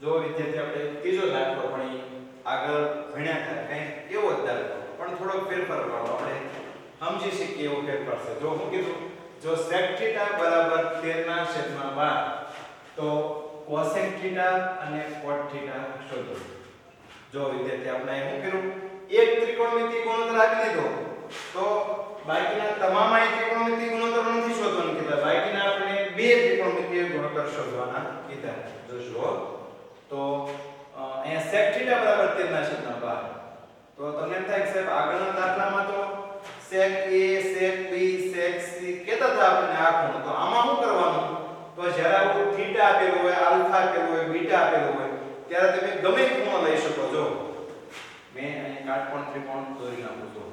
જો વિદ્યાર્થી આપણે ત્રીજો દાખલો ભણી આગળ ભણ્યા હતા કંઈક એવો જ દાખલો પણ થોડો ફેરફાર કરવાનો આપણે સમજી શકીએ એવો ફેરફાર છે. જો હું કીધું જો sec θ બરાબર 13/12 તો cosec θ અને cot θ શોધો. જો વિદ્યાર્થી આપણે શું કર્યું એક ત્રિકોણમિતિય ગુણોત્તર આપી દીધો તો બાકીના તમામ આ ત્રિકોણમિતિય ગુણોત્તર નથી શોધવાનું કીધા, બાકીના આપણે બે ત્રિકોણમિતિય ગુણોત્તર શોધવાના કીધા. જોશો તો અહીંયા sec θ બરાબર 13/12 તો તમને એમ થાય કે સાહેબ આગળના દાખલામાં તો sec a sec b sec c કહેતા હતા આપણે આ ખૂણો, તો આમાં શું કરવાનું તો જ્યારે આવું θ આપેલું હોય આલ્ફા આપેલું હોય બીટા આપેલું હોય ત્યારે તમે ગમે ખૂણો લઈ શકો. જો મેં અહીં કાટકોણ ત્રિકોણ દોરી નાખું છું,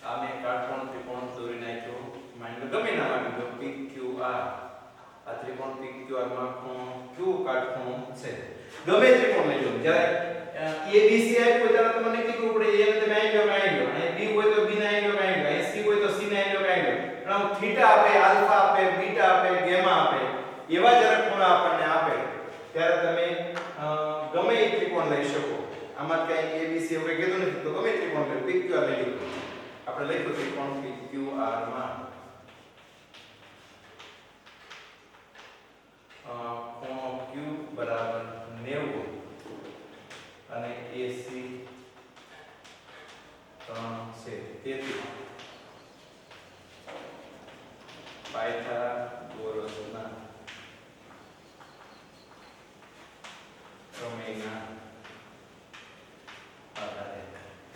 આ મેં કાટકોણ ત્રિકોણ દોરી નાખ્યો, માની લો ગમે નામ આપી દો PQR. આ ત્રિકોણ PQR માં ખૂણો q કાટખૂણો છે, ગમે ત્રિકોણ લઈ લો. જ્યારે ABC આપ્યું ત્યારે તમને કીધું પડે a ને તમે આઈ લો કાઈ લો, અને b હોય તો b ને આઈ લો કાઈ લો, અને c હોય તો c ને આઈ લો કાઈ લો. પણ આમ θ આપે આલ્ફા આપે બીટા આપે ગામા આપે એવા જ્યારે ખૂણા આપણને આપે ત્યારે તમે ગમે એક ત્રિકોણ લઈ શકો. આમાં કઈ ABC હવે કીધું નથી તો ગમે ત્રિકોણ લો, PQR લઈ લો. આપણે લખ્યું ત્રિકોણ PQR માં ખૂણો q બરાબર 90 અને AC 3 છે. તેથી પાયથાગોરસના પ્રમેયના આધારે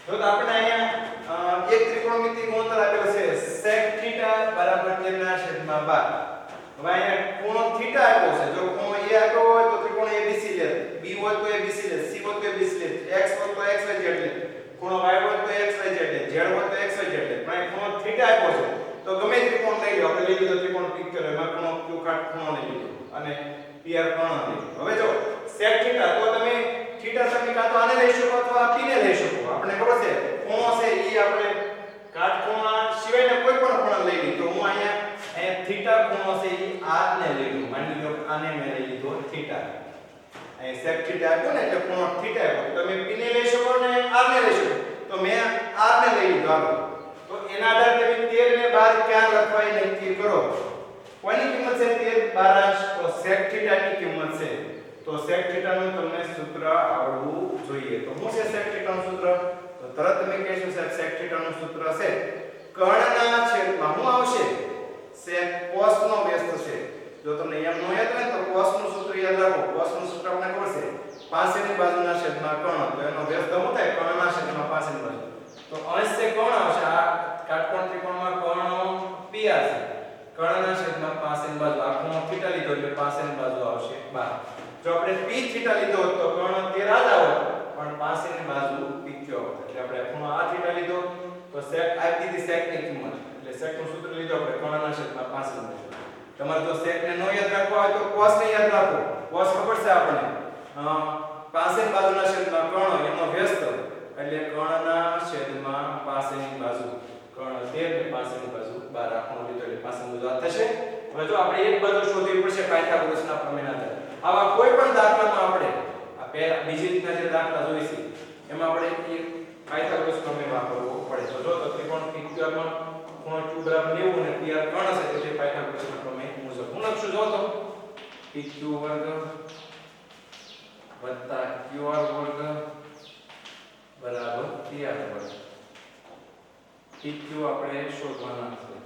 તો આપણે અહીંયા એક ત્રિકોણમિતિય ગુણોત્તર આપેલો છે sec θ બરાબર 13/12. હવે અહીંયા ખૂણો θ આપ્યો છે. જો ખૂણો a આપ્યો હોય તો ત્રિકોણ ABC લે, b હોય તો ABC લે, c હોય તો ABC લે, x હોય તો XYZ લે, ખૂણો y હોય તો XYZ લે, z હોય તો XYZ લે. પણ ખૂણો θ આપ્યો છે તો ગમે ત્રિકોણ લઈ લો. આપણે લઈ લીધો ત્રિકોણ PQR, એમાં ખૂણો q કાટખૂણો લઈ લીધો અને PR કર્ણ લઈ લીધો. હવે જો sec θ તો તમે θ તમે કાં તો આને લઈ શકો અથવા p ને લઈ શકો. આપણે ખબર છે ખૂણો છે ઈ આપણે કાટખૂણા સિવાયના કોઈ પણ ખૂણા લઈ લીધો. હું અહીંયા θ ખૂણો છે ઈ r ને લઈ લઉં. માની લો આને મેં લઈ લીધો θ. અહીં sec θ આપ્યો ને એટલે ખૂણો θ આપ્યો, તમે p ને લઈ શકો ને r ને લઈ શકો. તો મેં r ને લઈ લીધો. હાલો તો એના આધારે તમે 13 ને 12 ક્યાં લખવા એ નક્કી કરો. કોની કિંમત છે 13 12? તો sec θ ની કિંમત છે. તો sec θ નું તમને સૂત્ર આવડવું જોઈએ. તો શું છે sec θ નું સૂત્ર? તો તરત તમે કહેશો સાહેબ sec θ નું સૂત્ર છે કર્ણના છેદમાં શું આવશે? sec cos નો વ્યસ્ત છે. જો તમને એમ ન યાદ હોય તો cos નું સૂત્ર યાદ રાખો. cos નું સૂત્ર આપણે ખબર છે પાસેની બાજુના છેદમાં કર્ણ, તો એનો વ્યસ્ત શું થાય? કર્ણના છેદમાં પાસેની બાજુ. તો અંશ છે કર્ણ આવશે. આ કાટકોણ ત્રિકોણમાં કર્ણ PR છે, કર્ણના છેદમાં પાસેની બાજુ. આ ખૂણો θ લીધો એટલે પાસેની બાજુ આવશે 12. જો આપણે p θ લીધો તો કર્ણ 13 જ આવત પણ પાસેની બાજુ PQ આવત. એટલે આપણે ખૂણો આ θ લીધો તો sec આપી દીધી sec ની કિંમત, એટલે sec નું સૂત્ર લીધો આપણે કર્ણના છેદમાં પાસેની બાજુ. તમારે જો sec ને નો યાદ રાખવા હોય તો cos ને યાદ રાખો. cos ખબર છે આપણને પાસેની બાજુના છેદમાં કર્ણ એનો વ્યસ્ત એટલે કર્ણના છેદમાં પાસેની બાજુ. કર્ણ 13 ને પાસેની બાજુ 12. આ ખૂણો લીધો એટલે પાસેની બાજુ આ થશે. હવે જો આપણે એક બાજુ શોધવી પડશે પાયથાગોરસના પ્રમેયના આધારે. આવા કોઈ પણ દાખલામાં આપણે આ બીજી રીતના જે દાખલા જોઈશું એમાં આપણે એક પાયથાગોરસ પ્રમેય વાપરવો પડે. તો જો ત્રિકોણ PQR માં ખૂણો q બરાબર 90 અને PR કર્ણ છે એટલે પાયથાગોરસના પ્રમેય મુજબ હું લખશું. જો તો PQ વર્ગ વત્તા QR વર્ગ બરાબર PR વર્ગ. PQ આપણે શોધવાના છે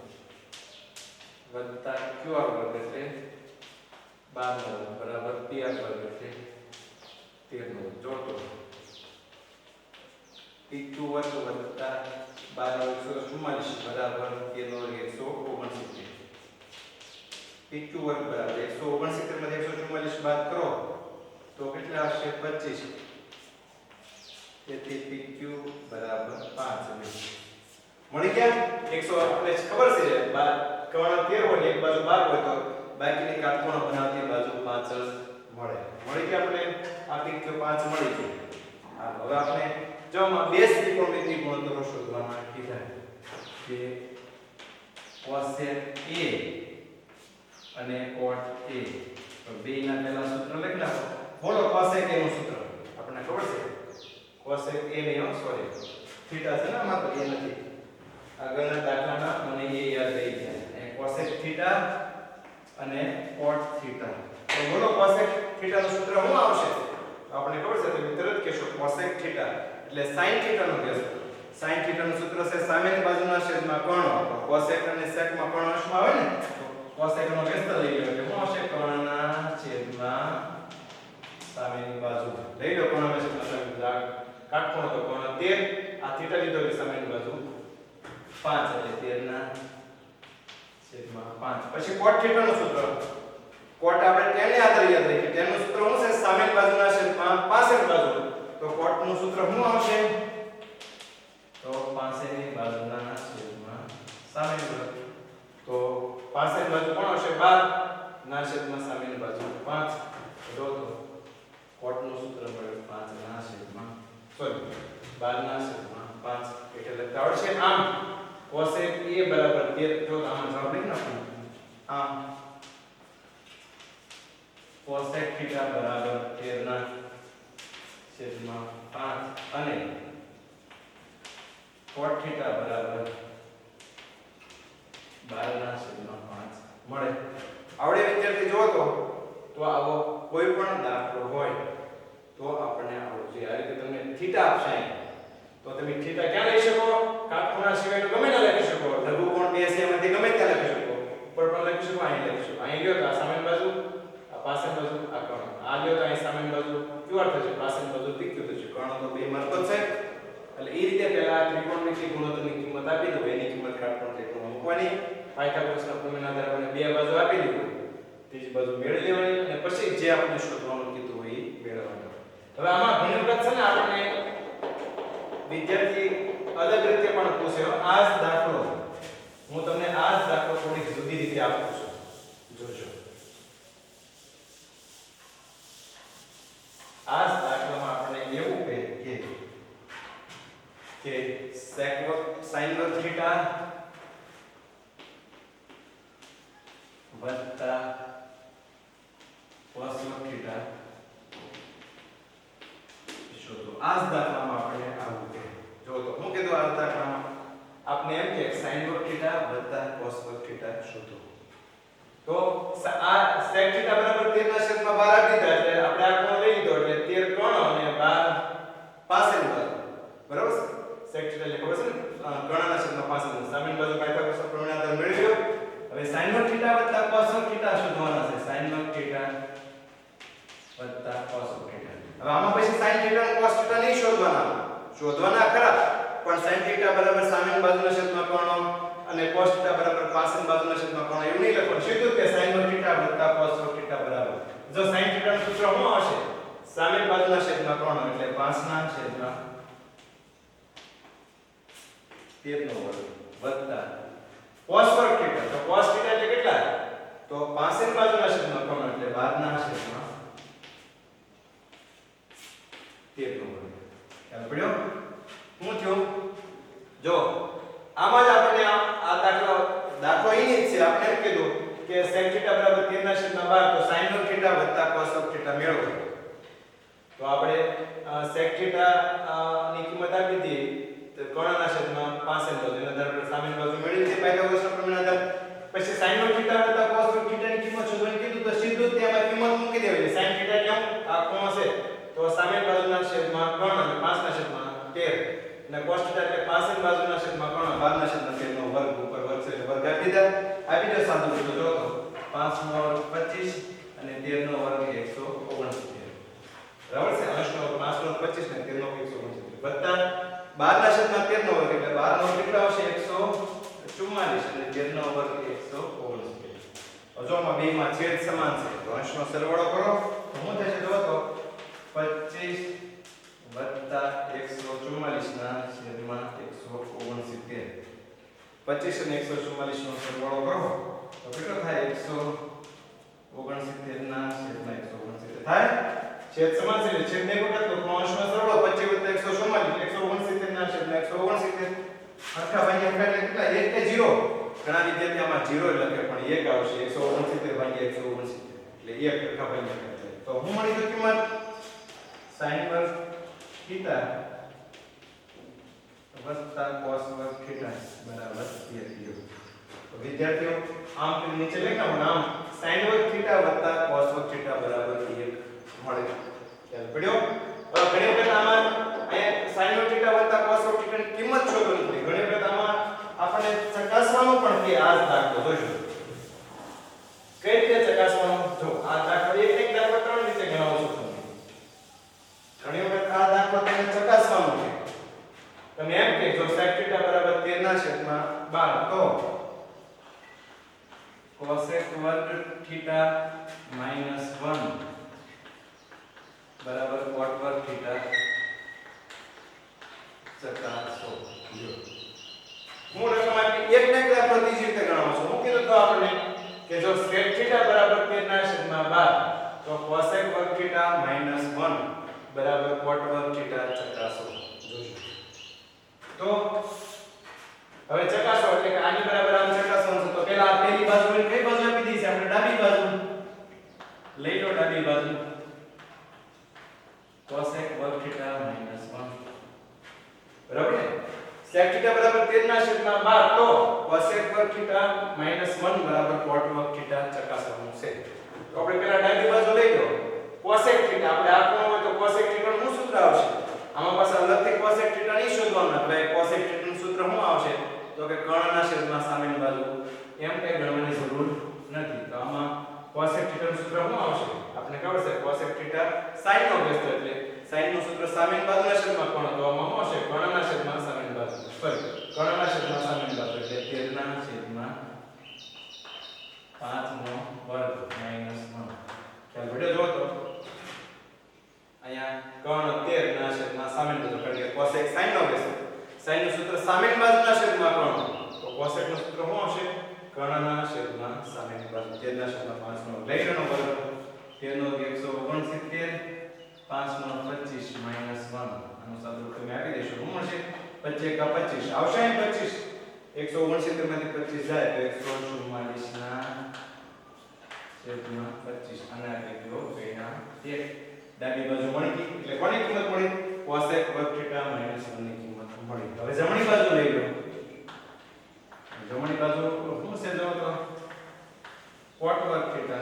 વત્તા QR વર્ગ એટલે 12 બરાબર PR વર્ગ એટલે 13. જો તો PQ વર્ગ વત્તા 12 144 બરાબર 169. PQ વર્ગ બરાબર 169 માંથી 144 બાદ કરો તો કેટલા આવશે? 25. તેથી PQ બરાબર 5 મળી ગયા. 100 આપણે ખબર છે કર્ણ 13 હોય એક બાજુ 12 હોય તો બાકીની કાટખૂણો બનાવતી બાજુ 5 મળે. મળી ગયા આપણે આ PQ 5 મળી ગઈ. હવે આપણે જો આમાં બે ત્રિકોણમિતિય ગુણોત્તરો શોધવાના કીધા કે cosec A અને cot A. તો બેના પહેલા સૂત્ર લખી નાખો. બોલો cos cosec a નું સૂત્ર આપણને ખબર છે cosec a નહીં સોરી થીટા છે ને આમાં તો એ નથી આગળના દાખલાના મને એ યાદ રહી ગયા અને cosec થીટા અને cot થીટા તો બોલો cosec થીટા નું સૂત્ર શું આવશે આપણે ખબર છે તો તરત કહેશો cosec થીટા એટલે sin થીટા નું કહેશો sin થીટા નું સૂત્ર છે સામેની બાજુના છેદમાં કર્ણ cosec અને sec માં કર્ણ અંશમાં આવે ને તો cosec નો વ્યસ્ત લઈ લો એટલે શું આવશે કર્ણના છેદમાં સામેની બાજુ લઈ લો કર્ણ છેદમાં સામેની બાજુ કાટખૂણો તો કર્ણ 13 આ થીટા લીધો એટલે સામેની બાજુ 5 એટલે 13 ના છેદમાં 5 પછી cot થીટા નું સૂત્ર cot આપણે તેને આધારે યાદ રાખીએ તેનું સૂત્ર શું છે સામેની બાજુના છેદમાં પાછળની બાજુ તો cot નું સૂત્ર શું આવશે તો પાછળની બાજુના છેદમાં સામેની બાજુ તો પાછળની બાજુ કોણ આવશે 12 ના છેદમાં સામેની બાજુ 5 જો તો cot નું સૂત્ર મળે 5 ના છેદમાં સોરી 12 ના છેદમાં 5 એટલે લખતા આવડશે આમ cosec a બરાબર 13 જો આમાં જવાબ લખી નાખો આમ cosec θ બરાબર 13 ના છેદમાં 5 અને cot θ બરાબર 12 ના છેદમાં 5 મળે આવડે વિદ્યાર્થી જો તો આવો કોઈ પણ દાખલો હોય તો આપણે આવડવું જોઈએ આ રીતે તમને θ આપશે તો તમે θ ક્યાં લઈ શકો કાટખૂણા સિવાય ગમે ત્યાં લખી શકો લઘુકોણ બે છે એમાંથી ગમે ત્યાં લખી શકો ઉપર પણ લખી શકો અહીં લખી શકો અહીં લ્યો તો આ સામેની બાજુ આ પાછળની બાજુ આ કર્ણ આ લ્યો તો અહીં સામેની બાજુ ક્યુઆર થશે પાછળની બાજુ PQ થશે કર્ણ તો બે મરકત છે એટલે એ રીતે પહેલા ત્રિકોણમિતિય ગુણોત્તરની કિંમત આપી દો એની કિંમત કાટકોણ ત્રિકોણ મૂકવાની પાયથાગોરસના પ્રમેયના આધારે આપણે બે બાજુ આપી દીધું ત્રીજી બાજુ મેળવી લેવાની અને પછી જે આપણે શોધવાનું કીધું હોય એ મેળવવાનું હવે આમાં ઘણી વખત છે ને આપણને વિદ્યાર્થી અલગ રીતે પણ પૂછે આ જ દાખલો હું તમને આ જ દાખલો થોડી જુદી રીતે આપું છું જોજો આ જ દાખલામાં આપણે એવું કહે કે sec sin વર્ગ થીટા વત્તા cos વર્ગ થીટા શોધો આ જ દાખલામાં આપણે આવું કહે જો તો હું કીધું આ દાખલામાં આપને એમ કે sin વર્ગ થીટા વત્તા cos વર્ગ થીટા શોધો તો આ sec થીટા બરાબર 13 ના છેદમાં 12 આપી દીધા એટલે આપણે આ કોણ લઈ લીધો એટલે 13 કર્ણ અને 12 પાછળની બાજુ બરાબર sec થીટા એટલે ખબર છે ને કર્ણના છેદમાં પાછળની સામેની બાજુ પાયથાગોરસના પ્રમેયના આધારે મેળવી લો હવે sin વર્ગ થીટા વત્તા cos વર્ગ થીટા શોધવાના છે sin વર્ગ થીટા વત્તા cos વર્ગ થીટા હવે આમાં પછી sin થીટા અને cos થીટા નહીં શોધવાના ખરા પણ sin થીટા બરાબર સામેની બાજુના છેદમાં કર્ણ અને cos θ બરાબર પાછળની બાજુના છેદમાં કર્ણ એવું નહીં લખવાનું સીધું કે sin વર્ગ થીટા વત્તા cos વર્ગ થીટા બરાબર જો sin θ નું સૂત્ર શું આવશે સામેની બાજુના છેદમાં કર્ણ એટલે 5 ના છેદમાં 13 નો વર્ગ વત્તા cos વર્ગ થીટા તો cos θ એટલે કેટલા તો પાછળની બાજુના છેદમાં કર્ણ એટલે 12 ના છેદમાં 13 નો વર્ગ ખ્યાલ પડ્યો શું થયું જો આમાં જ આપણે આ દાખલો અહીં જ છે આપણે એમ કીધું કે sec θ બરાબર 13 ના છેદમાં 12 તો sin વર્ગ θ વત્તા cos વર્ગ θ મેળવો તો આપણે sec θ ની કિંમત આપી દીધી તો કર્ણના છેદમાં 5 બાજુ એના આધારે સામેની બાજુ મેળવી દીધી પાયથાગોરસના પ્રમેયના આધારે પછી sin વર્ગ θ વત્તા cos વર્ગ θ ની કિંમત શોધવાની કીધું તો સીધું તેમાં કિંમત મૂકી દેવાની sin θ કેમ આ કોણ છે તો સામેની બાજુના છેદમાં કર્ણ અને 5 ના છેદમાં 13 અને cos θ એટલે પાછળની બાજુના છેદમાં કર્ણ 12 ના છેદમાં 13 નો વર્ગ ઉપર વર્ગ છે એટલે વર્ગ આપી દો સાદું તો જો તો 5 નો વર્ગ 25 અને 13 નો વર્ગ 169 બરાબર છે અંશનો 5 નો 25 ને 13 નો 169 વત્તા 12 ના છેદમાં 13 નો વર્ગ એટલે 12 નો કેટલો આવશે 144 અને 13 નો વર્ગ 169 જો આમાં બેમાં છેદ સમાન છે તો અંશનો સરવાળો કરો તો શું થશે જો તો 25 વત્તા 144 ના છેદમાં 169 25 અને 144 નો સરવાળો કરો તો કેટલો થાય 169 ના છેદમાં 169 થાય છેદ સમાન છે એટલે છેદ એક વખત તો અંશનો સરવાળો 25 144 169 ના છેદમાં 169 આખા ભાગ્યા એટલે કેટલા 1 કે 0 ઘણા વિદ્યાર્થી આમાં 0 લખે પણ 1 આવશે 169 ભાગ્યા 169 એટલે 1 આખા ભાગ્યા તો હું મળી તો કિંમત sin વર્ગ થીટા વત્તા cos વર્ગ થીટા બરાબર 1 તો વિદ્યાર્થીઓ આમ કે નીચે લખાવો આમ sin વર્ગ થીટા વત્તા cos વર્ગ થીટા બરાબર 1 મળે ખ્યાલ પડ્યો હવે ઘણી વખત આમાં અહીંયા sin વર્ગ થીટા વત્તા cos વર્ગ થીટાની કિંમત શોધવાની છે ઘણી વખત આમાં આપણે ચકાસવાનું પણ કે આ જ દાખલો જોઈશું કઈ રીતે ચકાસવાનું જો આ દાખલો એક દાખલો ત્રણ રીતે ગણાવું છું ઘણી વખત આ દાખલો તમે ચકાસવાનો છે તમે એમ કે જો sec θ બરાબર 13/12 તો cosec વર્ગ θ - 1 બરાબર cot વર્ગ θ ચકાસો જો હું રકમ આપી એક ને એક દાખલો ત્રીજી રીતે ગણાવું છું હું કીધું તો આપણે કે જો sec θ બરાબર 13/12 તો cosec વર્ગ θ - 1 બરાબર cot વર્ગ θ ચકાસો જોજો તો હવે ચકાસો એટલે કે આની બરાબર આમ ચકાસવાનું છે તો પહેલા આ પહેલી બાજુ કઈ બાજુ આપી દીધી છે આપણે ડાબી બાજુ લઈ લો ડાબી બાજુ cosec વર્ગ θ - 1 બરાબર ને sec θ બરાબર 13/12 તો cosec વર્ગ θ - 1 બરાબર cot વર્ગ θ ચકાસવાનું છે તો આપણે પહેલા ડાબી બાજુ લઈ લો cosec θ આપણે આ કોણ હોય તો cosec θ નું સૂત્ર આવશે આમાં પાછા અલગથી cosec θ નહીં શોધવાનું એટલે cosec θ નું સૂત્ર શું આવશે તો કે કર્ણના છેદમાં સામેની બાજુ એમ કઈ ગણવાની જરૂર નથી તો આમાં cosec θ નું સૂત્ર શું આવશે આપણે ખબર છે cosec θ sin નો બેઝ છે એટલે sin નું સૂત્ર સામેની બાજુના છેદમાં કોણ તો આમાં શું હશે કર્ણના છેદમાં સામેની બાજુ સોરી કર્ણના છેદમાં સામેની બાજુ એટલે 13/5 ખ્યાલ પડ્યો જો તો અહીંયા કર્ણ 13/5 સામેની બાજુ કારણ કે cosec sin નો બેઝ sin નું સૂત્ર સામેની બાજુના છેદમાં કર્ણ તો cosec નું સૂત્ર શું આવશે કર્ણના છેદમાં સામેની બાજુ 13/5 નો લઈ લેવાનો વર્ગ 13 = 169 5 નો 25 - 1 આનું સાદુરૂપ તમે આપી દેશો શું મળશે 25 કા 25 આવશે અહીં 25 169 માંથી 25 જાય તો 144 ના છેદમાં 25 અને આ કેટલો પેના 1 ડાબી બાજુ મળી ગઈ એટલે કોની કિંમત મળી cosec વર્ગ θ - 1 ની કિંમત મળી હવે જમણી બાજુ લઈ લો જમણી બાજુ શું છે જો તો cot વર્ગ θ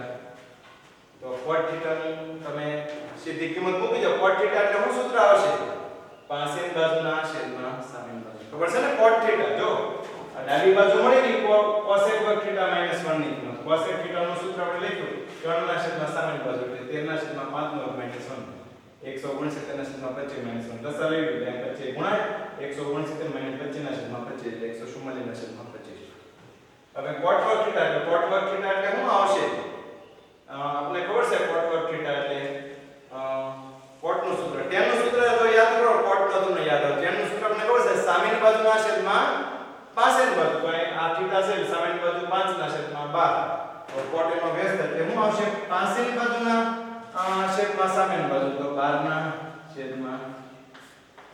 તો cot θ નું તમે સીધી કિંમત મૂકી દો cot θ એટલે શું સૂત્ર આવશે પાસેની બાજુના છેદમાં સામેની બાજુ ખબર છે ને cot θ જો આ ડાબી બાજુ મળી ગઈ cosec વર્ગ θ - 1 ની કિંમત cosec θ નું સૂત્ર આપણે લખ્યું કર્ણના છેદમાં સામેની બાજુ એટલે 13/5 નો વર્ગ - 1 169 ના છેદમાં 25 - 1 10 લઈ લો એટલે 25 ગુણાય 169 - 25 ના છેદમાં 25 એટલે 144 ના છેદમાં 25 હવે cot વર્ગ θ એટલે cot વર્ગ θ એટલે શું આવશે આપણે ખબર છે cot વર્ગ θ એટલે cot નું સૂત્ર tan નું સૂત્ર તો યાદ કરો cot નો તમને યાદ આવે tan નું સૂત્ર આપણે ખબર છે સામેની બાજુના છેદમાં પાસેની બાજુ તો આ થીટા છે સામેની બાજુ 5 ના છેદમાં 12 તો cot એનો બેઝ એટલે શું આવશે પાસેની બાજુના છેદમાં સામેની બાજુ તો 12 ના છેદમાં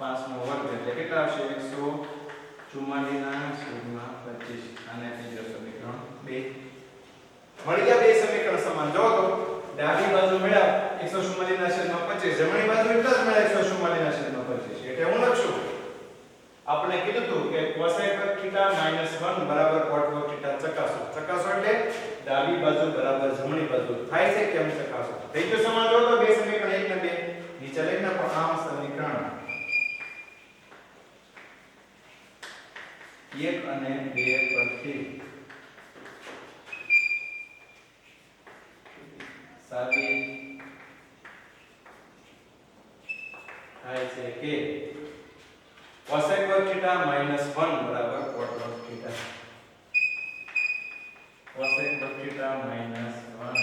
5 નો વર્ગ એટલે કેટલા આવશે 144 ના છેદમાં 25 અને બીજો સમીકરણ 2 મળી ગયા બે સમીકરણ સમાન જો તો ડાબી બાજુ મળ્યા 144 ના છેદમાં 25 જમણી બાજુ એટલા જ મળ્યા 144 ના છેદમાં 25 એટલે હું લખશું આપણે કીધું હતું કે cosec વર્ગ θ - 1 બરાબર cot વર્ગ θ ચકાસો એટલે ડાબી બાજુ બરાબર જમણી બાજુ થાય છે કેમ ચકાસો થઈ ગયું સમાન જો તો બે સમીકરણ 1 ને 2 નીચે લખના પણ આમ સમીકરણ 1 અને 2 પરથી સાબિત થાય છે કે cosec વર્ગ θ - 1 બરાબર cot વર્ગ θ cosec વર્ગ θ - 1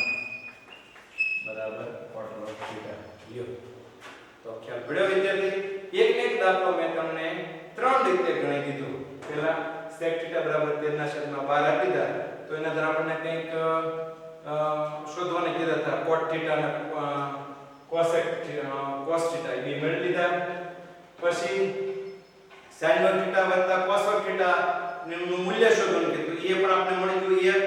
બરાબર cot વર્ગ θ લ્યો તો ખ્યાલ પડ્યો વિદ્યાર્થી એક ને એક દાખલો મેં તમને ત્રણ રીતે ગણી દીધું પહેલા sec θ બરાબર 13/12 આપી દીધા તો એના દ્વારા આપણને કંઈક શોધવાને કીધા હતા cot θ અને cosec cos θ એ બે મેળવી લીધા પછી sin વર્ગ θ વત્તા cos વર્ગ θ નું મૂલ્ય શોધવાનું કીધું એ પણ આપણે મળી ગયું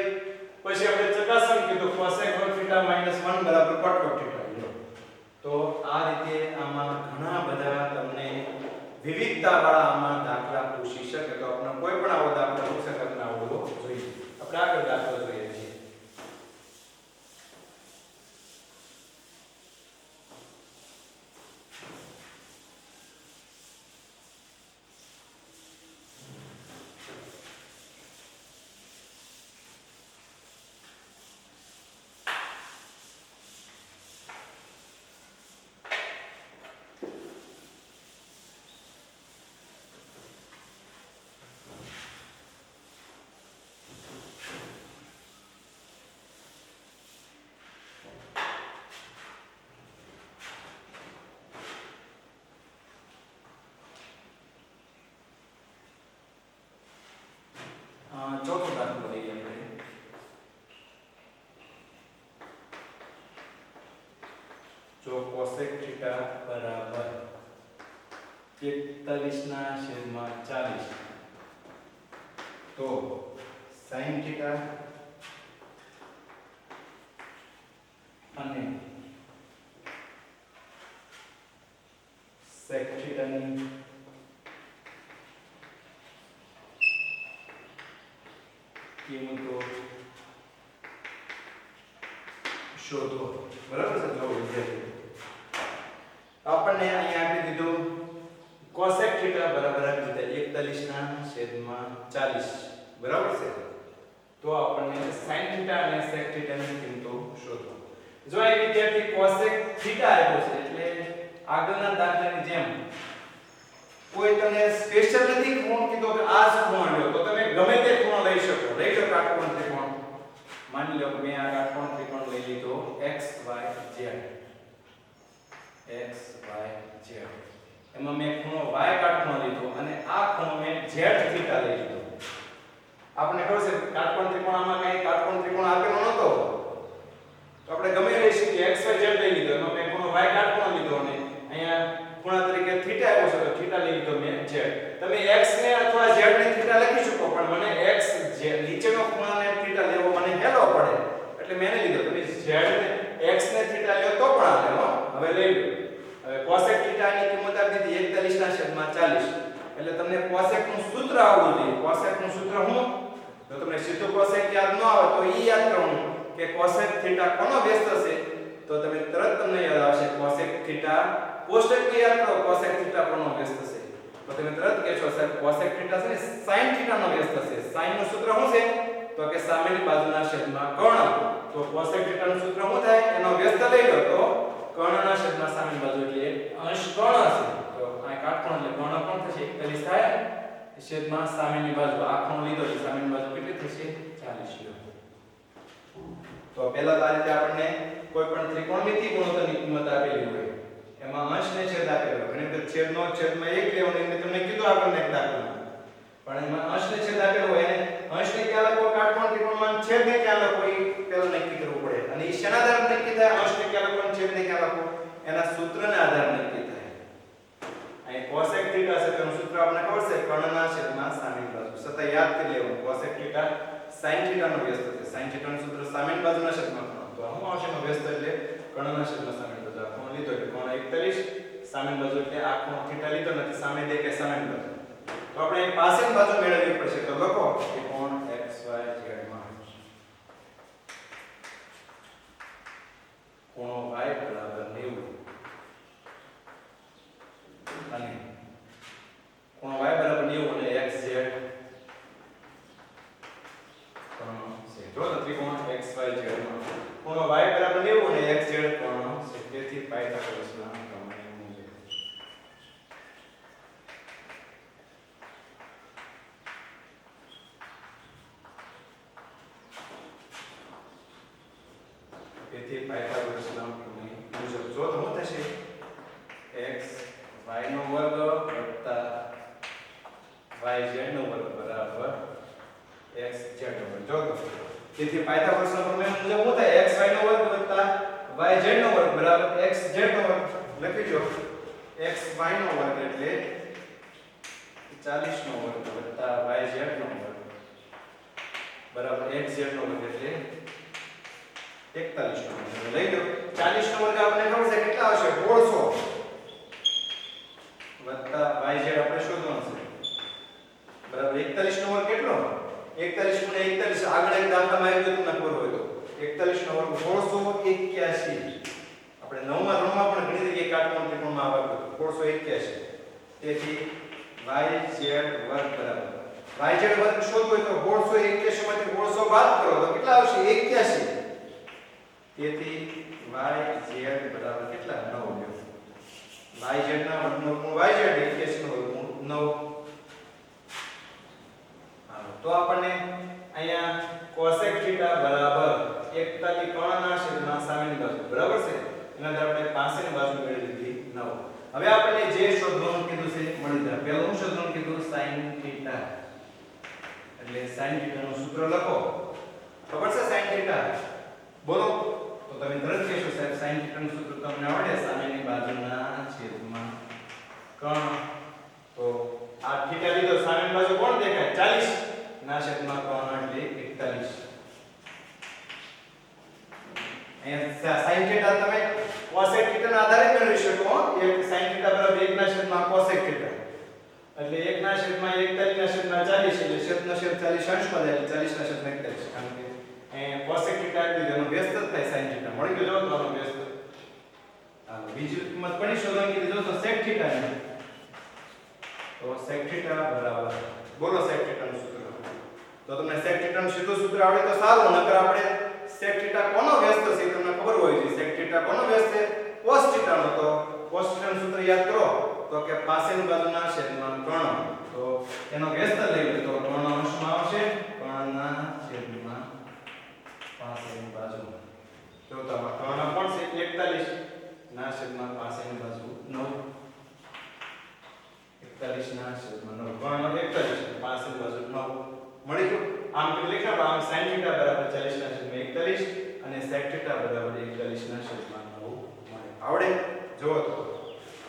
પછી આપણે ચકાસણી કીધું cosec વર્ગ θ - 1 બરાબર cot વર્ગ θ તો આ રીતે આમાં ઘણા બધા તમને વિવિધતાવાળા આમાં દાખલા પૂછી શકે. તો આપણે કોઈ પણ આવો દાખલો પૂછી શકે આપણે આવડવો જોઈએ. આપણે આગળ દાખલો જોઈએ છીએ. ચોથો દાખલો લઈએ આપણે. જો cosec θ બરાબર 41/40 તો sin θ અને sec θ ની કિંમતો શોધો. બરાબર છે? જો વિદ્યાર્થી આપણને અહીંયા આપી દીધું cosec θ બરાબર આપી દીધા 41/40. બરાબર છે? તો આપણને sin θ અને sec θ ની કિંમતો શોધો. જો આ વિદ્યાર્થી cosec θ આપ્યો છે એટલે આગળના દાખલાની જેમ કોઈ તમને સ્પેશિયલ નથી ખૂણો કીધો કે આ જ ખૂણો લ્યો, તો તમે ગમે તે ખૂણો લઈ શકો. લઈ લો કાટકોણ ત્રિકોણ. માની લો કે મેં આ કાટકોણ ત્રિકોણ લઈ લીધો x y z. x y z એમાં મેં ખૂણો y કાટકોણ લીધો અને આ ખૂણો મેં z θ લઈ લીધો. આપણે ખબર છે કાટકોણ ત્રિકોણ આમાં કઈ કાટકોણ ત્રિકોણ આપેલો નતો, તો આપણે ગમે લઈ શકીએ. x y z લઈ લીધો, એમાં મેં ખૂણો y કાટકોણ લીધો અને અહીંયા ખૂણા તરીકે θ આવ્યો છે તો θ લઈ લીધો મેં z. તમે x ને અથવા z ને θ લખી શકો, પણ મને x z નીચેનો ખૂણાને θ લેવો મને હેલો પડે એટલે મેં એને લીધો. તમે z ને x ને θ લ્યો તો પણ હાલે હો. હવે લઈ લો. હવે cosec θ ની કિંમત આપી દીધી 41/40. એટલે તમને cosec નું સૂત્ર આવવું જોઈએ. cosec નું સૂત્ર શું? જો તમને સીધું cosec યાદ ન આવે તો ઈ યાદ કરવાનું કે cosec θ કોનો વ્યસ્ત છે, તો તમે તરત તમને યાદ આવશે cosec θ કોષ્ટક ને યાદ કરો cosec θ કોનો વ્યસ્ત છે, તો તમે તરત કહેશો સર cosec θ છે ને sin θ નો વ્યસ્ત છે. sin નું સૂત્ર શું છે? તો કે સામેની બાજુના છેદમાં કર્ણ. તો cosec θ નું સૂત્ર શું થાય? એનો વ્યસ્ત લઈ લો તો કર્ણના છેદમાં સામેની બાજુ એટલે અંશ કર્ણ છે. તો આ કાટકોણ એટલે કર્ણ પણ થશે 41 થાય છેદમાં સામેની બાજુ. આ ખૂણો લીધો એટલે સામેની બાજુ કેટલી થશે? 40 લો. તો પહેલા તો આ રીતે આપણને કોઈ પણ ત્રિકોણમિતિ ગુણોત્તરની કિંમત આપેલી હોય એમાં અંશ ને છેદ આપેલો. ઘણી વખત છેદનો છેદમાં 1 લેવાનો એટલે તમને કીધું આપણને એક દાખલો, પણ એમાં અંશ ને છેદ આપેલો હોય એને અંશ ને ક્યાં લખો કાટકોણ ત્રિકોણમાં, છેદ ને ક્યાં લખો એ પહેલા નક્કી કરવું પડે. અને એ શેના આધારે નક્કી થાય? અંશ ને ક્યાં લખો અને છેદ ને ક્યાં લખો? એના સૂત્રના આધારે નક્કી થાય. અહીં cosec θ છે તેનું સૂત્ર આપણને ખબર છે કર્ણના છેદમાં સામેની બાજુ. સતત યાદ કરી લેવું cosec θ sin θ નો વ્યસ્ત છે. sin θ નું સૂત્ર સામેની બાજુના છેદમાં કર્ણ. તો શું આવશે? એનો વ્યસ્ત એટલે કર્ણના છેદમાં સામેની બાજુ. આ ખૂણો લીધો એટલે ખૂણો 41, સામેની બાજુ એટલે આ ખૂણો θ લીધો નથી, સામે દેખાય સામેની બાજુ. તો આપણે પાછળની બાજુ મેળવવી પડશે. તો લખો કે કોણ x y z માં ખૂણો y બરાબર 90 અને ખૂણો y બરાબર 90 અને x z કોણ છે? જો ત્રિકોણ x y z માં ખૂણો y બરાબર 90 અને x z કોણ છે. તેથી પાયથાગોરસના પ્રમેય મુજબ પાયથાગોરસના પ્રમેય મુજબ જો તો શું થશે? x y નો વર્ગ વત્તા y z નો વર્ગ બરાબર x z નો વર્ગ. જો તો તેથી પાયથાગોરસના પ્રમેય મુજબ શું થાય? x y નો વર્ગ વત્તા y z નો વર્ગ બરાબર x z નો વર્ગ. લખી દો x y નો વર્ગ એટલે 40 નો વર્ગ વત્તા y z નો વર્ગ બરાબર x z નો વર્ગ એટલે 41 નો વર્ગ. લઈ લો 40 નો વર્ગ આપણે ખબર છે કેટલા આવશે 1600 વત્તા yz આપણે શોધવાનું છે બરાબર 41 નો વર્ગ કેટલો 41 ગુણ્યા 41 આગળ એક દાખલામાં આવી ગયું તમને ખબર હોય તો 41 નો વર્ગ 1681 આપણે નવમા ધોરણમાં પણ ઘણી જગ્યાએ કાટકોણ ત્રિકોણમાં આવ્યું 1681 તેથી yz વર્ગ બરાબર yz વર્ગ શોધવો હોય તો 1681 માંથી 1600 બાદ કરો તો કેટલા આવશે 81 તેથી yz બરાબર કેટલા 9 yz ના વર્ગનો ગુણ yz 81 નો વર્ગમૂળ 9 તો આપણને અહીંયા cosec θ બરાબર 41 કર્ણના છેદમાં સામેની બાજુ બરાબર છે એના દ્વારા આપણે પાસેની બાજુ મેળવી લીધી 9 હવે આપણને જે શોધવાનું કીધું છે મળી જાય પહેલું હું શોધવાનું કીધું sin θ એટલે sin θ નું સૂત્ર લખો ખબર છે sin θ બોલો તો તમે તરત કહેશો સાહેબ sin θ નું સૂત્ર તમને આવડે સામેની બાજુના છેદમાં કર્ણ તો આ θ લીધો સામેની બાજુ કોણ દેખાય 40 ના છેદમાં કર્ણ એટલે 41 અહીંયા sin θ તમે cosec θ ના આધારે મેળવી શકો એક sin θ બરાબર 1 ના છેદમાં cosec θ એટલે 1 ના છેદમાં 41 ના છેદમાં 40 એટલે છેદનો છેદ 40 અંશમાં જાય એટલે 40 ના છેદમાં 41 કારણ કે અહીંયા cosec θ એટલે એનો વ્યસ્ત જ થાય sin θ મળી ગયો જો તો આનો વ્યસ્ત હાલો બીજી કિંમત પણ શોધવાની કીધી જો તો sec θ ને તો sec θ બરાબર બોલો sec θ નું સૂત્ર તો તમને sec θ નું સીધું સૂત્ર આવડે તો સારું નકર આપણે sec θ કોનો વ્યસ્ત છે તમને ખબર હોય છે sec θ કોનો વ્યસ્ત છે cos θ નો તો cos θ નું સૂત્ર યાદ કરો તો કે પાસેની બાજુના છેદમાં કર્ણ તો એનો વ્યસ્ત લઈ લો તો કર્ણ અંશમાં આવશે કર્ણના છેદમાં પાસેની બાજુ તો તમારો કર્ણ કોણ છે 41 ના છેદમાં પાસેની બાજુ 9 41 ના છેદમાં 9 કર્ણ 41 પાસેની બાજુ 9 મળી ગયું આમ કે લખ્યા આમ sin θ બરાબર 40 ના છેદમાં 41 અને sec θ બરાબર 41 ના છેદમાં 9 મળે આવડે જો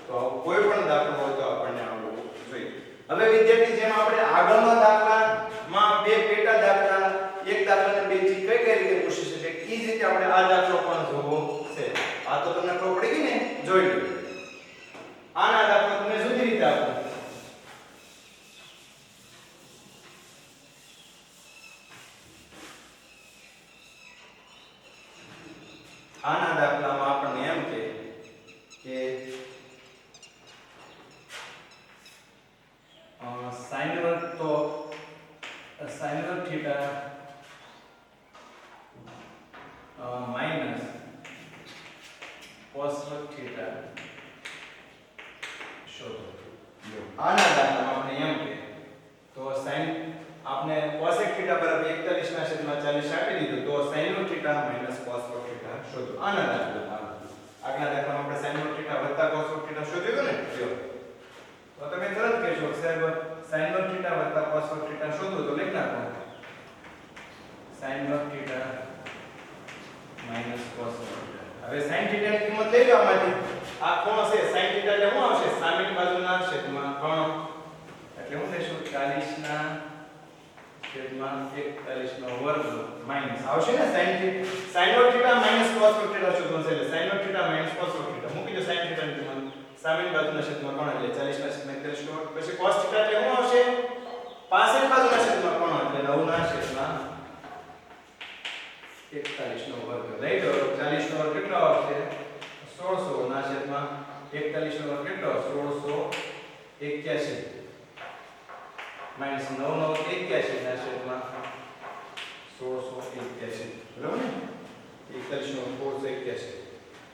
તો કોઈ પણ દાખલો હોય તો આપણને આવડવું જોઈએ હવે વિદ્યાર્થી જેમ આપણે આગળના દાખલામાં બે પેટા દાખલા એક દાખલાને બે થી કઈ રીતે પૂછી શકે એ જ રીતે આપણે આ દાખલો પણ જોવો છે આ તો તમને ખબર પડી ગઈ ને જોઈ લો આના દાખલો તમને જુદી રીતે આપો આના દાખલામાં આપણને એમ કે sin વર્ગ તો sin વર્ગ θ માઈનસ cos વર્ગ θ શોધો આના દાખલામાં આપણે એમ કે તો sin આપણે cosec θ બરાબર 41 ના છેદમાં 40 આપી દીધું તો sin વર્ગ θ માઈનસ cos વર્ગ θ શોધો આના દાખલામાં આગલા દાખલામાં આપણે sin વર્ગ θ વત્તા cos વર્ગ θ શોધ્યું ને જો તો તમે તરત કહેશો સાહેબ sin વર્ગ θ વત્તા cos વર્ગ θ શોધો તો લખી નાખો sin વર્ગ θ માઈનસ cos વર્ગ θ હવે sin θ ની કિંમત લઈ લો આમાંથી આ કોણ છે sin θ એટલે શું આવશે સામેની બાજુના છેદમાં કર્ણ એટલે હું લેશું 40 ના છેદમાં 41 નો વર્ગ માઈનસ આવશે ને sin વર્ગ θ માઈનસ cos વર્ગ θ શોધવાનું છે એટલે sin વર્ગ θ માઈનસ cos વર્ગ θ મૂકી દો sin θ ની કિંમત સામેની બાજુના છેદમાં કર્ણ એટલે 40 ના છેદમાં 41 નો પછી cos θ એટલે શું આવશે પાછળની બાજુના છેદમાં કર્ણ એટલે 9 ના છેદમાં 41 નો વર્ગ લઈ લો 40 નો વર્ગ કેટલો આવશે 1600 ના છેદમાં 41 નો વર્ગ કેટલો 1681 માઈનસ 9 નો 81 ના છેદમાં 1681 બરાબર ને 41 નો 1681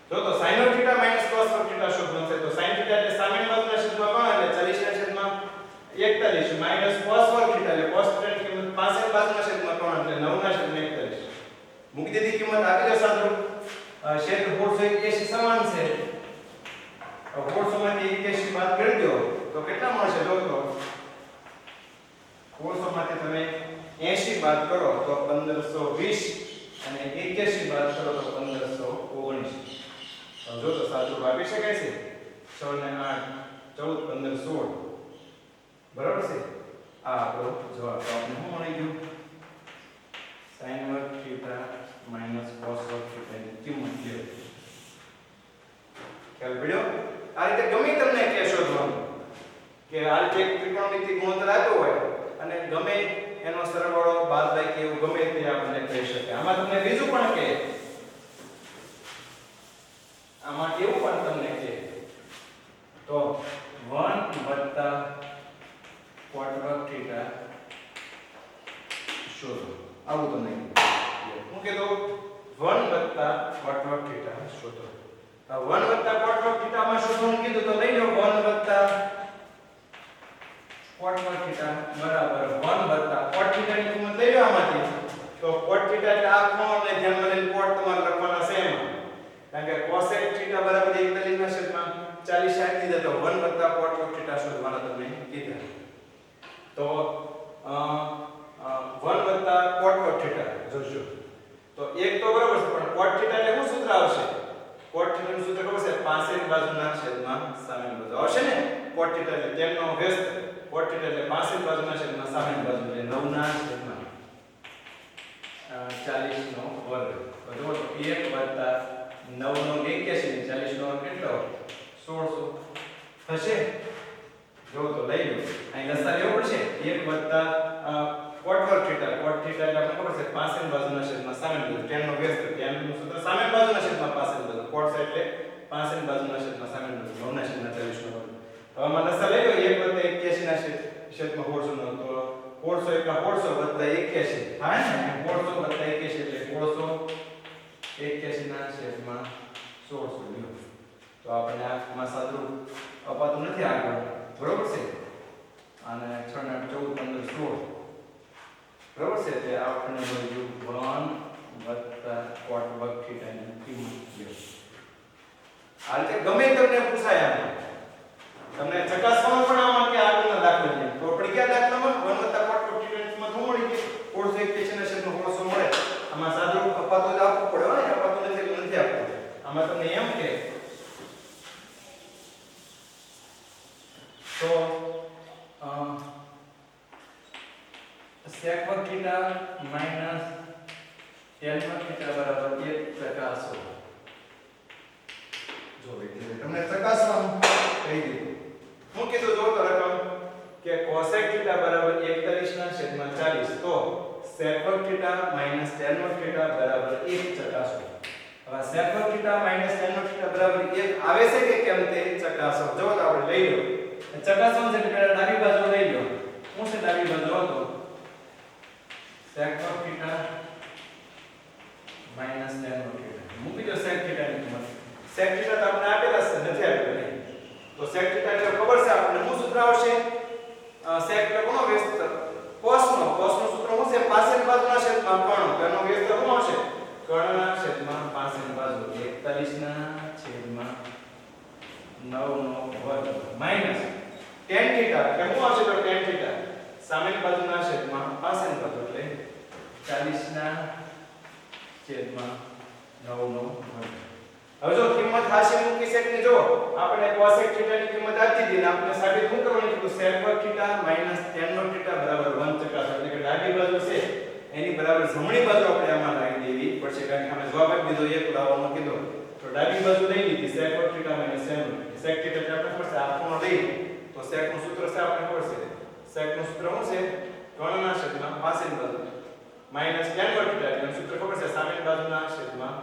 તો sin વર્ગ θ માઈનસ cos વર્ગ θ શોધવાનું છે તો sin θ એટલે સામેની બાજુના છેદમાં કર્ણ એટલે 40 ના છેદમાં 41 માઈનસ cos વર્ગ θ એટલે cos θ ની કિંમત પાછળની બાજુના છેદમાં કર્ણ એટલે 9 ના છેદમાં 41 મૂકી દીધી કિંમત આપી દો સાદું છેદ 481 સમાન છે તો 400 માંથી 81 બાદ કરી દો તો કેટલા મળશે જો તો 400 માંથી તમે 80 બાદ કરો તો 1520 અને 81 બાદ કરો તો 1519 જો તો સાચું આપી શકાય છે 6 ને 8 14 15 16 બરાબર છે આ આપણો જવાબ તો આપણે શું મળી ગયું sin વર્ગ θ માઈનસ cos વર્ગ θ ની કિંમત લ્યો ખ્યાલ પડ્યો? આ રીતે ગમે તમને કે શોધવાનું કે આ રીતે એક ત્રિકોણમિતિ ગુણોત્તર આપ્યો હોય અને ગમે એનો સરવાળો બાદબાકી એવું ગમે તે આપણને કહી શકે. આમાં તમને બીજું પણ કે આમાં એવું પણ તમને કે તો 1 વત્તા cot વર્ગ થીટા શોધો. આવું તમને હું કીધું 1 વત્તા cot વર્ગ થીટા શોધો. આ 1 વત્તા cot વર્ગ થીટા માં શોધવાનું કીધું તો લઈ લો 1 વત્તા cot વર્ગ થીટા બરાબર 1 વત્તા cot થીટા ની કિંમત લઈ લો આમાંથી. તો cot થીટા એટલે આ ખૂણોને ધ્યાનમાં લઈને cot તમારે લખવાના છે એમાં. કારણ કે cosec થીટા બરાબર 41 ના છેદમાં 40 60 દીધા તો 1 વત્તા cot વર્ગ થીટા શોધવાના તમને કીધા. તો 1 વત્તા cot વર્ગ થીટા જોજો. તો એક તો બરાબર છે પણ cot થીટા એટલે શું સૂત્ર આવશે? cot થીટા નું સૂત્ર ખબર છે? પાસેની બાજુના છેદમાં સામેની બાજુ આવશે ને. cot થીટા એટલે તેમનો વ્યસ્ત. cot થીટા એટલે પાસેની બાજુના છેદમાં સામેની બાજુ એટલે 9 ના છેદમાં 40 નો વર્ગ. તો જો 1 વત્તા 9 નો 81 ને 40 નો વર્ગ કેટલો? 1600 થશે. જો તો લઈ લો. અહીં લસા લેવો પડશે. 1 વત્તા cot વર્ગ થીટા. cot થીટા એટલે આપણે ખબર છે પાસેની બાજુના છેદમાં સામેની બાજુ. tan નો વ્યસ્ત. tan નું સૂત્ર સામેની બાજુના છેદમાં પાસેની બાજુ. cot એટલે પાસેની બાજુના છેદમાં સામેની બાજુ. 9 ના છેદમાં 40 નો વર્ગ. તો આમાં લસા લઈ લો 1 વત્તા 81 ના છેદમાં 1600 નો. તો 1600 એટલા 1600 વત્તા 81 થાય ને. 1600 વત્તા 81 એટલે 1681 ના છેદમાં 1600 લ્યો. તો આપણે આમાં સાદું અપાતું નથી આગળ. બરોબર છે? અને 6 ને 8 14 15 16 બરોબર છે? એટલે આપણે મળ્યું 1 વત્તા cot વર્ગ થીટા ની કિંમત લ્યો. આ રીતે ગમે તમને પૂછાય આમાં. તમને ચકાસવાનું પણ આમાં કે આગળના દાખલા છે. તો આપણે કયા દાખલામાં 1 વત્તા cot વર્ગ થીટા ની કિંમત શું મળી ગઈ? 1681 ના છેદમાં 1600 મળે. આમાં સાદું અપાતું જ આપવું પડે હોય. અપાતું નથી એટલે નથી આપવું. આમાં તમને એમ કે તો sec વર્ગ થીટા માઈનસ tan વર્ગ થીટા બરાબર 1 ચકાસો. જો તમને ચકાસવાનું કહી દીધું. હું કીધું જો તો રકમ કે cosec થીટા બરાબર 41 ના છેદમાં 40 તો sec વર્ગ થીટા માઈનસ tan વર્ગ થીટા બરાબર 1 ચકાસો. હવે sec વર્ગ થીટા માઈનસ tan વર્ગ થીટા બરાબર 1 આવે છે કે કેમ તે ચકાસો. જો તો આપણે લઈ લો. ચકાસવાનું છે એટલે પહેલા ડાબી બાજુ લઈ લો. શું છે ડાબી બાજુ? હતો sec વર્ગ થીટા માઈનસ tan વર્ગ થીટા. મૂકી દો sec થીટા ની કિંમત. sec થીટા તો આપણે આપેલા છે નથી આપેલા નહીં. તો sec થીટા એટલે ખબર છે આપણને શું સૂત્ર આવશે? sec એટલે કોનો વ્યસ્ત? cos નો. cos નું સૂત્ર શું છે? પાસેની બાજુના છેદમાં કર્ણ. તેનો વ્યસ્ત શું આવશે? કર્ણના છેદમાં પાસેની બાજુ 41 ના છેદમાં 9 નો વર્ગ માઈનસ tan થીટા. કે શું આવશે? તો tan થીટા સામેની બાજુના છેદમાં પાસેની બાજુ એટલે 40 ના છેદમાં 9 નો વર્ગ. હવે જો કિંમત હાશે મૂકી છે કે જો આપણે cosec થીટા ની કિંમત આપી દીધી ને આપણે સાબિત શું કરવાનું છે? તો sec વર્ગ થીટા માઈનસ tan વર્ગ થીટા બરાબર 1 ચકાસો. એટલે કે ડાબી બાજુ છે એની બરાબર જમણી બાજુ આપણે આમાં લાવી દેવી પડશે. કારણ કે આપણે જવાબ આપી દીધો 1 લાવવાનો કીધો. તો ડાબી બાજુ લઈ લીધી sec વર્ગ થીટા માઈનસ tan વર્ગ. sec થીટા એટલે આપણે ખબર છે આ ખૂણો લઈ. તો sec નું સૂત્ર છે આપણે ખબર છે. sec નું સૂત્ર શું છે? કર્ણના છેદમાં પાસેની બાજુ માઈનસ tan વર્ગ થીટા. એટલે સૂત્ર ખબર છે સામેની બાજુના છેદમાં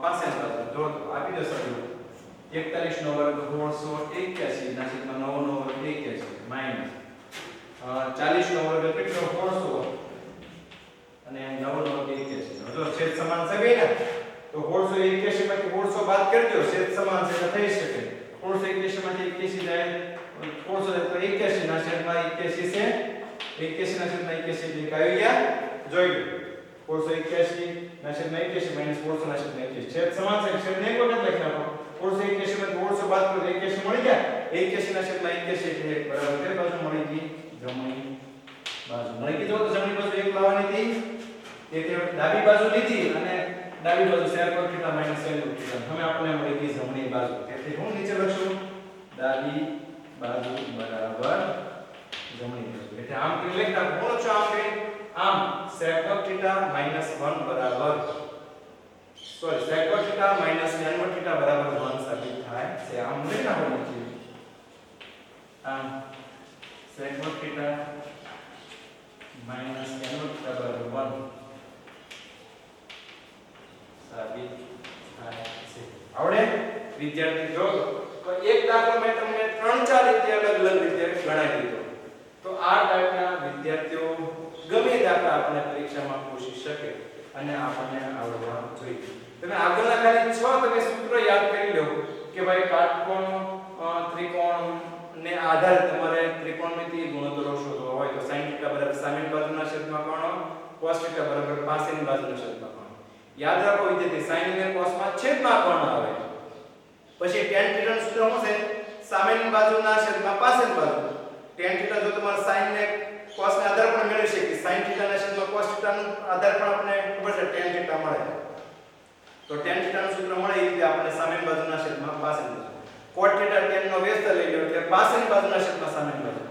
પાસેની બાજુ. જો આપી દો સાહેબ 41 નો વર્ગ 1681 ના છેદમાં 9 નો વર્ગ 81 માઈનસ 40 નો વર્ગ કેટલો? 1600 અને 9 નો વર્ગ 81. જો છેદ સમાન છે બે ને તો 1681 માંથી 1600 બાદ કરી દો. છેદ સમાન છે તો થઈ શકે. 1681 માંથી 81 જાય 1600 તો 81 ના છેદમાં 81 છે. 81 ના છેદમાં 81 એટલે આવી ગયા. જોઈ લો 481 ના છેદમાં 81 માઈનસ 400 ના છેદમાં 81. છેદ સમાન છે. છેદ ને એક વખત લખી નાખો. 481 માંથી 400 બાદ કરો 81 મળી ગયા. 81 ના છેદમાં 81 એટલે બરાબર કઈ બાજુ મળી ગઈ? જમણી બાજુ મળી ગઈ. જો તો જમણી બાજુ 1 લાવવાની હતી. એટલે ડાબી બાજુ લીધી અને ડાબી બાજુ sec વર્ગ થીટા માઈનસ tan વર્ગ થીટા. હવે આપણને મળી ગઈ જમણી બાજુ. એટલે હું નીચે લખશું ડાબી બાજુ બરાબર જમણી બાજુ. એટલે આમ કરી લખતા કોણ છો આમ કરી આમ sec વર્ગ થીટા માઈનસ 1 બરાબર sorry sec cot θ minus tan cot θ બરાબર 1 સાબિત થાય છે. આમ નહીં ના હોવું જોઈએ. આમ sec cot θ minus tan cot θ બરાબર 1 સાબિત થાય છે. આવડે વિદ્યાર્થી? જો એક દાખલો મેં તમને 3-4 રીતે અલગ અલગ રીતે ગણાવી દીધો. તો આ ટાઈપના વિદ્યાર્થીઓ ગમે દાખલા આપણે પરીક્ષામાં પૂછી શકે અને આપણને આવડવા જોઈએ. તમે આગળના ખાલી 6 તમે સૂત્રો યાદ કરી લો કે ભાઈ કાટકોણ ત્રિકોણ ને આધારે તમારે ત્રિકોણમિતિ ગુણોત્તરો શોધવા હોય તો sin θ બરાબર સામેની બાજુના છેદમાં કોણ, cos θ બરાબર પાછળની બાજુના છેદમાં કોણ. યાદ રાખો વિદ્યાર્થી sin અને cos માં છેદમાં કોણ આવે. પછી tan θ નું સૂત્ર શું છે? સામેની બાજુના છેદમાં પાછળની બાજુ. tan θ જો તમારે sin ને cos ને આધાર પણ મેળવી શકીએ. sin θ ના છેદમાં cos θ નો આધાર પણ આપણે ખબર છે tan θ મળે. તો tan θ નું સૂત્ર મળે એ રીતે આપણે સામેની બાજુના છેદમાં પાછળની બાજુ. cot θ tan નો વ્યસ્ત લઈ લો એટલે પાછળની બાજુના છેદમાં સામેની બાજુ.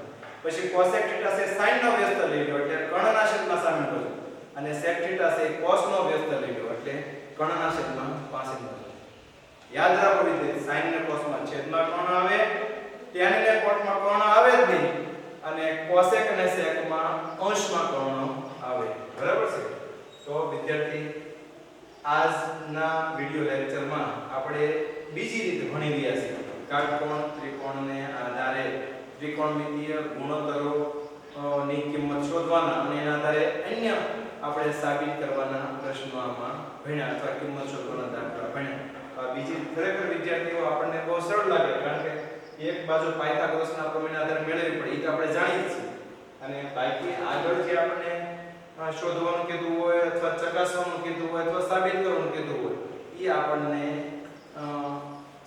પછી cosec θ છે sin નો વ્યસ્ત લઈ લો એટલે કર્ણના છેદમાં સામેની બાજુ. અને sec θ છે cos નો વ્યસ્ત લઈ લો એટલે કર્ણના છેદમાં પાછળની બાજુ. યાદ રાખો વિદ્યાર્થી sin ને cos માં છેદમાં કોણ આવે, tan ને cot માં કોણ આવે જ નહીં અને cosec અને sec માં અંશમાં કોણ આવે. બરાબર છે? તો વિદ્યાર્થી આજના વિડિયો લેક્ચરમાં આપણે બીજી રીત ભણી રહ્યા છીએ. કાટકોણ ત્રિકોણને આધારે ત્રિકોણમિતિય ગુણોત્તરો ની કિંમત શોધવાના અને એના આધારે અન્ય આપણે સાબિત કરવાના પ્રશ્નો આમાં ભણ્યા અથવા કિંમત શોધવાના દાખલા ભણ્યા. બીજી ખરેખર વિદ્યાર્થીઓ આપણને બહુ સરળ લાગે કારણ કે એક બાજુ પાયથાગોરસના પ્રમેયના આધારે મેળવવી પડે એ તો આપણે જાણીએ છીએ. અને બાકી આગળ જે આપણને શોધવાનું કીધું હોય અથવા ચકાસવાનું કીધું હોય અથવા સાબિત કરવાનું કીધું હોય એ આપણને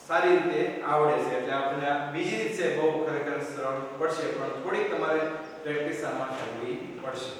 સારી રીતે આવડે છે. એટલે આપણને આ બીજી રીત છે બહુ ખરેખર સરળ પડશે પણ થોડીક તમારે પ્રેક્ટિસ આમાં કરવી પડશે.